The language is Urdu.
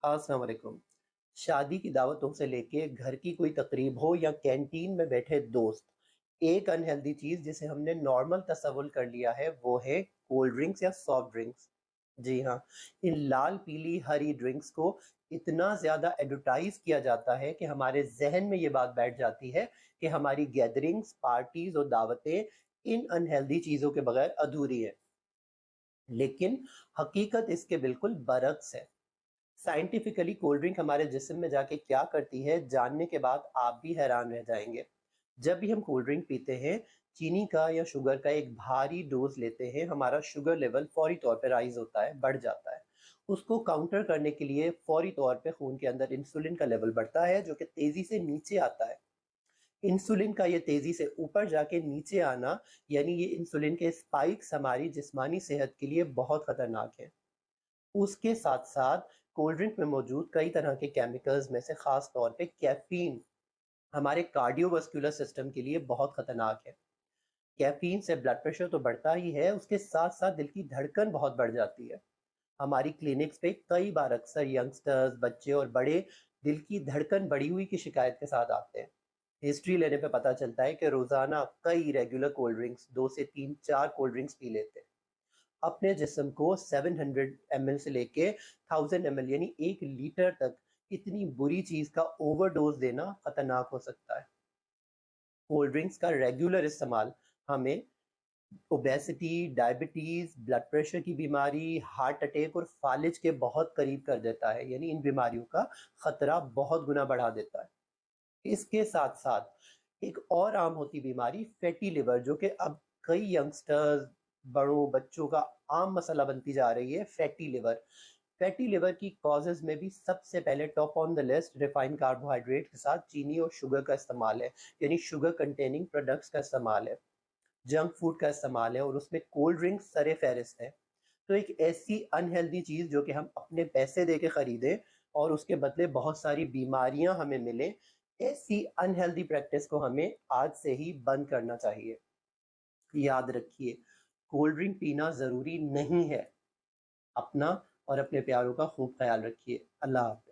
السلام علیکم۔ شادی کی دعوتوں سے لے کے گھر کی کوئی تقریب ہو یا کینٹین میں بیٹھے دوست، ایک انہیلدی چیز جسے ہم نے نارمل تصور کر لیا ہے وہ ہے کولڈ ڈرنکس یا سافٹ ڈرنکس۔ جی ہاں، ان لال پیلی ہری ڈرنکس کو اتنا زیادہ ایڈورٹائز کیا جاتا ہے کہ ہمارے ذہن میں یہ بات بیٹھ جاتی ہے کہ ہماری گیدرنگز، پارٹیز اور دعوتیں ان انہیلدی چیزوں کے بغیر ادھوری ہیں۔ لیکن حقیقت اس کے بالکل برعکس ہے۔ سائنٹیفکلی کولڈ ڈرنک ہمارے جسم میں جا کے کیا کرتی ہے جاننے کے بعد آپ بھی حیران رہ جائیں گے۔ جب بھی ہم کولڈ ڈرنک پیتے ہیں، چینی کا یا شوگر کا ایک بھاری ڈوز لیتے ہیں، ہمارا شوگر لیول فوری طور پہ رائز ہوتا ہے، بڑھ جاتا ہے۔ اس کو کاؤنٹر کرنے کے لیے فوری طور پہ خون کے اندر انسولین کا لیول بڑھتا ہے جو کہ تیزی سے نیچے آتا ہے۔ انسولین کا یہ تیزی سے اوپر جا کے نیچے آنا، یعنی یہ انسولین کے اسپائکس ہماری جسمانی صحت کے لیے بہت خطرناک ہیں۔ اس کے ساتھ ساتھ کولڈ ڈرنک میں موجود کئی طرح کے کیمیکلز میں سے خاص طور پہ کیفین ہمارے کارڈیو واسکولر سسٹم کے لیے بہت خطرناک ہے۔ کیفین سے بلڈ پریشر تو بڑھتا ہی ہے، اس کے ساتھ ساتھ دل کی دھڑکن بہت بڑھ جاتی ہے۔ ہماری کلینکس پہ کئی بار اکثر ینگسٹرز، بچے اور بڑے دل کی دھڑکن بڑھی ہوئی کی شکایت کے ساتھ آتے ہیں۔ ہسٹری لینے پہ پتہ چلتا ہے کہ روزانہ کئی ریگولر کولڈ ڈرنکس، 2 سے 3 4 کولڈ ڈرنکس پی لیتے ہیں۔ اپنے جسم کو 700 ml سے لے کے 1000 ml یعنی 1 لیٹر تک اتنی بری چیز کا اوور ڈوز دینا خطرناک ہو سکتا ہے۔ کولڈ ڈرنکس کا ریگولر استعمال ہمیں اوبیسٹی، ڈائبٹیز، بلڈ پریشر کی بیماری، ہارٹ اٹیک اور فالج کے بہت قریب کر دیتا ہے، یعنی ان بیماریوں کا خطرہ بہت گنا بڑھا دیتا ہے۔ اس کے ساتھ ساتھ ایک اور عام ہوتی بیماری فیٹی لیور، جو کہ اب کئی ینگسٹرز، بڑوں، بچوں کا عام مسئلہ بنتی جا رہی ہے۔ فیٹی لیور، فیٹی لیور کی کازز میں بھی سب سے پہلے top on the list refined carbohydrate کے ساتھ چینی اور شوگر کا استعمال ہے، یعنی شوگر کنٹیننگ پروڈکٹس کا استعمال ہے، جنک فوڈ کا استعمال ہے، اور اس میں کولڈ ڈرنک سر فہرست ہے۔ تو ایک ایسی انہیلدی چیز جو کہ ہم اپنے پیسے دے کے خریدیں اور اس کے بدلے بہت ساری بیماریاں ہمیں ملیں، ایسی انہیلدی پریکٹس کو ہمیں آج سے ہی بند کرنا چاہیے۔ یاد رکھیے، کولڈ ڈرنک پینا ضروری نہیں ہے۔ اپنا اور اپنے پیاروں کا خوب خیال رکھیے۔ اللہ حافظ۔